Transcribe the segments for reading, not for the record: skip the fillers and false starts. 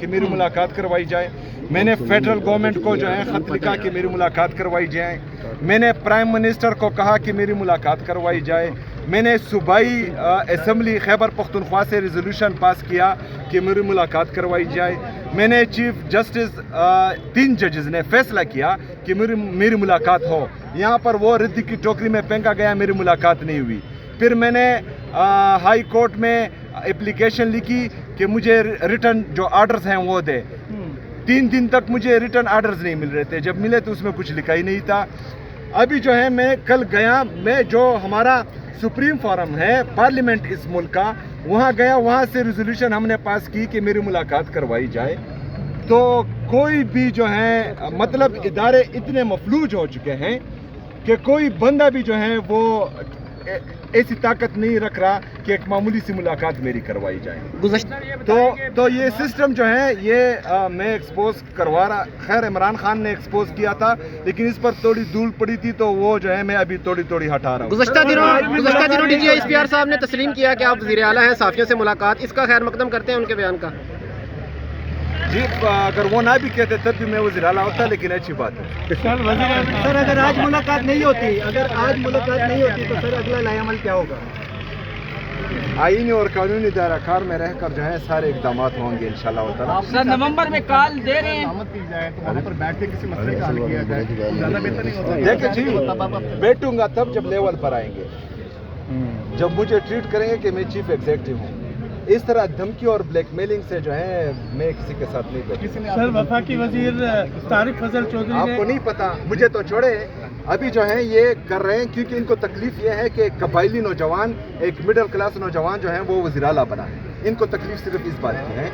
کہ میری ملاقات کروائی جائے. میں نے فیڈرل گورنمنٹ کو جو ہے خط لکھا کہ میری ملاقات کروائی جائے. میں نے پرائم منسٹر کو کہا کہ میری ملاقات کروائی جائے. میں نے صوبائی اسمبلی خیبر پختونخوا سے ریزولوشن پاس کیا کہ میری ملاقات کروائی جائے. میں نے چیف جسٹس 3 ججز نے فیصلہ کیا کہ میری ملاقات ہو. یہاں پر وہ ردی کی ٹوکری میں پھینکا گیا, میری ملاقات نہیں ہوئی. پھر میں نے ہائی کورٹ میں اپلیکیشن لکھی کہ مجھے ریٹرن جو آرڈرز ہیں وہ دے. 3 دن تک مجھے ریٹرن آرڈرز نہیں مل رہے تھے. جب ملے تو اس میں کچھ لکھا ہی نہیں تھا. ابھی جو ہے میں کل گیا, میں جو ہمارا سپریم فورم ہے پارلیمنٹ اس ملک کا, وہاں گیا, وہاں سے ریزولوشن ہم نے پاس کی کہ میری ملاقات کروائی جائے. تو کوئی بھی جو ہے مطلب ادارے اتنے مفلوج ہو چکے ہیں کہ کوئی بندہ بھی جو ہے وہ ایسی طاقت نہیں رکھ رہا کہ ایک معمولی سی ملاقات میری کروائی جائے. تو یہ سسٹم جو ہے یہ میں ایکسپوز کروا رہا. خیر عمران خان نے ایکسپوز کیا تھا, لیکن اس پر تھوڑی دھول پڑی تھی تو وہ جو ہے میں ابھی تھوڑی ہٹا رہا ہوں. گزشتہ دنوں D G S P R صاحب نے تسلیم کیا کہ آپ وزیر اعلیٰ ہیں, صحافیوں سے ملاقات, اس کا خیر مقدم کرتے ہیں ان کے بیان کا؟ جی اگر وہ نہ بھی کہتے تب بھی میں وزیر اعلیٰ ہوتا, لیکن اچھی بات ہے. سر اگر آج ملاقات نہیں ہوتی تو سر اگلا لائے عمل کیا ہوگا؟ آئینی اور قانونی دائرہ کار میں رہ کر جو ہے سارے اقدامات ہوں گے انشاءاللہ تعالیٰ. سر نومبر میں کال دے رہے ہیں, وہاں پر بیٹھ کے کسی مسئلے کا حل کیا جائے, زیادہ بہتر نہیں ہوتا؟ دیکھیں جی, بیٹھوں گا تب جب لیول پر آئیں گے, جب مجھے ٹریٹ کریں گے کہ میں چیف ایگزیکٹو ہوں. اس طرح دھمکی اور بلیک میلنگ سے جو ہے میں کسی کے ساتھ نہیں بیٹھوں. سر وفاقی وزیر طارق فضل چودھری آپ کو نہیں پتا, مجھے تو چھوڑے. ابھی جو ہے یہ کر رہے ہیں کیونکہ ان کو تکلیف یہ ہے کہ ایک قبائلی نوجوان, ایک مڈل کلاس نوجوان جو ہے وہ وزیر اعلیٰ بنا ہے. ان کو تکلیف صرف اس بات کی ہے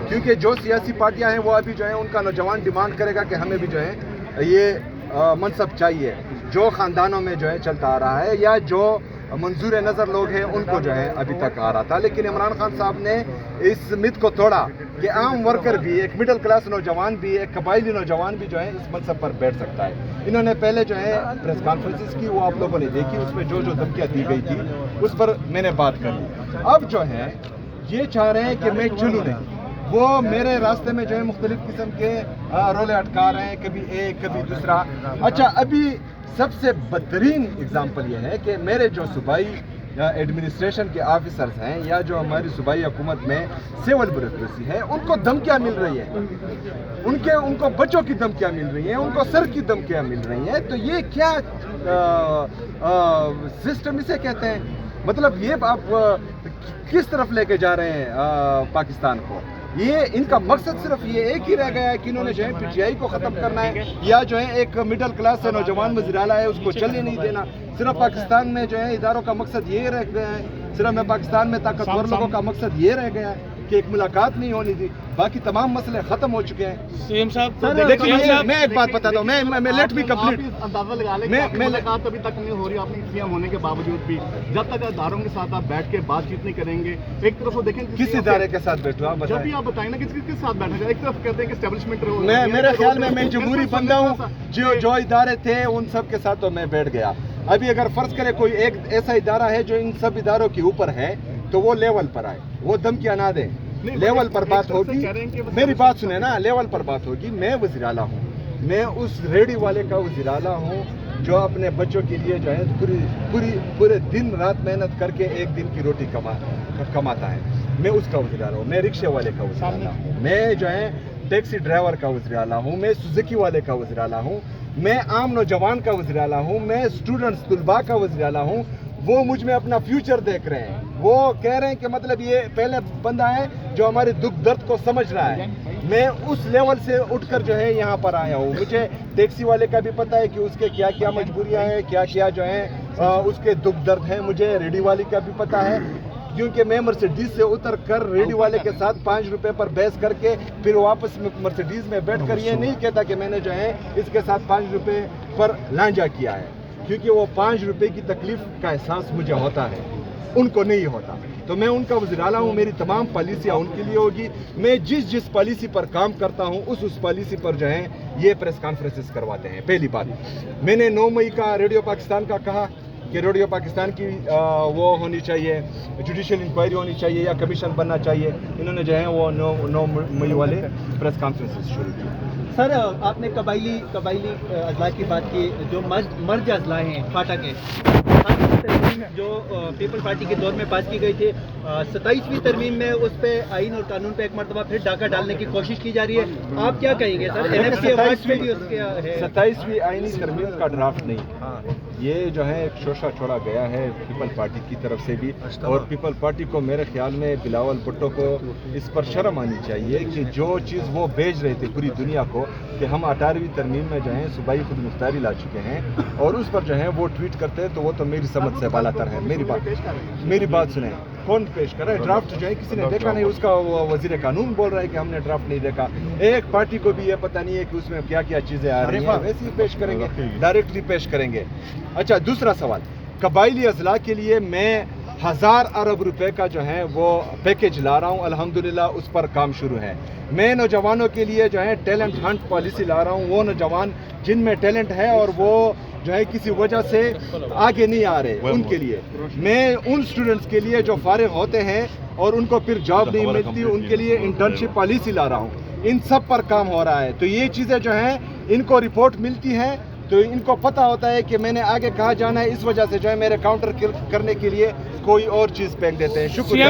کیونکہ جو سیاسی پارٹیاں ہیں وہ ابھی جو ہے ان کا نوجوان ڈیمانڈ کرے گا کہ ہمیں بھی جو ہے یہ منصب چاہیے جو خاندانوں میں جو ہے چلتا آ رہا ہے, یا جو منظور نظر لوگ ہیں ان کو جو ہے ابھی تک آ رہا تھا. لیکن عمران خان صاحب نے اس مت کو توڑا کہ عام ورکر بھی, ایک مڈل کلاس نوجوان بھی, ایک قبائلی نوجوان بھی جو ہے اس منصب پر بیٹھ سکتا ہے. انہوں نے پہلے جو ہے پریس کانفرنسز کی, وہ آپ لوگوں نے دیکھی, اس میں جو دھمکیاں دی گئی تھی اس پر میں نے بات کر لی. اب جو ہے یہ چاہ رہے ہیں کہ میں چلوں نہیں, وہ میرے راستے میں جو ہے مختلف قسم کے رولے اٹکا رہے ہیں, کبھی ایک کبھی دوسرا. اچھا ابھی سب سے بدترین اگزامپل یہ ہے کہ میرے جو صوبائی ایڈمنسٹریشن کے آفیسرز ہیں یا جو ہماری صوبائی حکومت میں سول بیوروکریسی ہے, ان کو دھمکیاں مل رہی ہیں, ان کو بچوں کی دھمکیاں مل رہی ہیں, ان کو سر کی دھمکیاں مل رہی ہیں. تو یہ کیا سسٹم اسے کہتے ہیں؟ مطلب یہ آپ کس طرف لے کے جا رہے ہیں پاکستان کو؟ یہ ان کا مقصد صرف یہ ایک ہی رہ گیا ہے کہ انہوں نے جو ہے پی ٹی آئی کو ختم کرنا ہے, یا جو ہے ایک مڈل کلاس سے نوجوان وزیر اعلیٰ ہے اس کو چلنے نہیں دینا. صرف پاکستان میں جو ہے اداروں کا مقصد یہ رہ گیا ہے, صرف میں پاکستان میں طاقتور لوگوں کا مقصد یہ رہ گیا ہے کہ ایک ملاقات نہیں ہونی تھی, باقی تمام مسئلے ختم ہو چکے ہیں. سی ایم صاحب لیکن میں ایک بات بتاتا ہوں, میں لیٹ بھی کمپلیٹ. اندازہ لگا لیں کہ ملاقات ابھی تک نہیں ہو رہی, آپ نے سی ایم ہونے کے باوجود بھی, جب تک اداروں کے ساتھ آپ بیٹھ کے بات چیت نہیں کریں گے. ایک طرف وہ دیکھیں کس ادارے کے ساتھ بیٹھو آپ جب بھی آپ بتائیں نا کس ساتھ بیٹھا جائے. ایک طرف کہتے ہیں کہ اسٹیبلشمنٹ, میرے خیال میں جمہوری بندہ ہوں, جو ادارے تھے ان سب کے ساتھ تو میں بیٹھ گیا. ابھی اگر فرض کرے کوئی ایک ایسا ادارہ ہے جو ان سب اداروں کے اوپر ہے تو وہ لیول پر آئے, وہ دھمکیاں نہ دیں. لیول پر بات ہوگی, میری بات سنیں نا, لیول پر بات ہوگی. میں وزیر اعلیٰ ہوں, میں اس ریڈی والے کا وزیر اعلیٰ ہوں جو اپنے بچوں کے لیے جو ہے پورے دن رات محنت کر کے ایک دن کی روٹی کماتا ہے. میں اس کا وزیر اعلیٰ ہوں. میں رکشے والے کا وزیر اعلیٰ ہوں, میں جو ہے ٹیکسی ڈرائیور کا وزیر اعلیٰ ہوں, میں سوزوکی والے کا وزیر اعلیٰ ہوں, میں عام نوجوان کا وزیر اعلیٰ ہوں, میں اسٹوڈنٹس طلباء کا وزیر اعلیٰ ہوں. وہ مجھ میں اپنا فیوچر دیکھ رہے ہیں, وہ کہہ رہے ہیں کہ مطلب یہ پہلے بندہ ہے جو ہمارے دکھ درد کو سمجھ رہا ہے. میں اس لیول سے اٹھ کر جو ہے یہاں پر آیا ہوں. مجھے ٹیکسی والے کا بھی پتہ ہے کہ اس کے کیا کیا مجبوریاں ہیں, کیا جو ہیں اس کے دکھ درد ہیں. مجھے ریڈی والی کا بھی پتہ ہے کیونکہ میں مرسیڈیز سے اتر کر ریڈی والے کے ساتھ 5 روپے پر بحث کر کے پھر واپس مرسیڈیز میں بیٹھ کر یہ نہیں کہتا کہ میں نے جو ہے اس کے ساتھ 5 روپے پر لانجا کیا ہے, کیونکہ وہ 5 روپے کی تکلیف کا احساس مجھے ہوتا ہے, ان کو نہیں ہوتا. تو میں ان کا وزیر اعلیٰ ہوں, میری تمام پالیسیاں ان کے لیے ہوگی. میں جس پالیسی پر کام کرتا ہوں اس پالیسی پر جو ہے یہ پریس کانفرنسز کرواتے ہیں. پہلی بات میں نے 9 مئی کا ریڈیو پاکستان کا کہا, کہ ریڈیو پاکستان کی وہ ہونی چاہیے, جوڈیشل انکوائری ہونی چاہیے یا کمیشن بننا چاہیے. انہوں نے جو ہے وہ 9 مئی والے پریس کانفرنسز شروع کی. سر آپ نے قبائلی اضلاع کی بات کی, جو مرج اضلاع ہیں فاٹا کے, جو پیپل پارٹی کے دور میں پاس کی گئی تھی, 27ویں ترمیم میں اس پہ آئین اور قانون پہ ایک مرتبہ پھر ڈاکہ ڈالنے کی کوشش کی جا رہی ہے. آپ کیا کہیں گے سر؟ NFC ایوارڈ پہ بھی اس کے 27ویں آئینی ترمیم کا ڈرافٹ نہیں, یہ جو ہے ایک شوشہ چھوڑا گیا ہے پیپل پارٹی کی طرف سے بھی, اور پیپل پارٹی کو میرے خیال میں بلاول بھٹو کو اس پر شرم آنی چاہیے کہ جو چیز وہ بیچ رہے تھے پوری دنیا کو کہ ہم 18ویں ترمیم میں جو ہے صوبائی خود مختاری لا چکے ہیں, اور اس پر جو ہے وہ ٹویٹ کرتے ہیں, تو وہ تو میری سمجھ سے بالا تر ہے. میری بات سنیں, کون پیش کر رہا ہے ڈرافٹ؟ جو ہے کسی نے دیکھا نہیں, اس کا وزیر قانون بول رہا ہے کہ ہم نے ڈرافٹ نہیں دیکھا. ایک پارٹی کو بھی یہ پتہ نہیں ہے کہ اس میں کیا کیا چیزیں آ رہی ہیں, ویسے ہی پیش کریں گے, ڈائریکٹلی پیش کریں گے. اچھا, دوسرا سوال, قبائلی اضلاع کے لیے میں 1000 ارب روپے کا جو ہے وہ پیکیج لا رہا ہوں, الحمدللہ اس پر کام شروع ہے. میں نوجوانوں کے لیے جو ہے ٹیلنٹ ہنٹ پالیسی لا رہا ہوں. وہ نوجوان جن میں ٹیلنٹ ہے اور وہ جو ہے کسی وجہ سے آگے نہیں آ رہے, ان کے لیے میں ان اسٹوڈنٹس کے لیے جو فارغ ہوتے ہیں اور ان کو پھر جاب نہیں ملتی, ان کے لیے انٹرنشپ پالیسی لا رہا ہوں. ان سب پر کام ہو رہا ہے. تو یہ چیزیں جو ہیں ان کو رپورٹ ملتی ہیں تو ان کو پتہ ہوتا ہے کہ میں نے آگے کہاں جانا ہے, اس وجہ سے جو ہے میرے کاؤنٹر کرنے کے لیے کوئی اور چیز پھینک دیتے ہیں. شکریہ.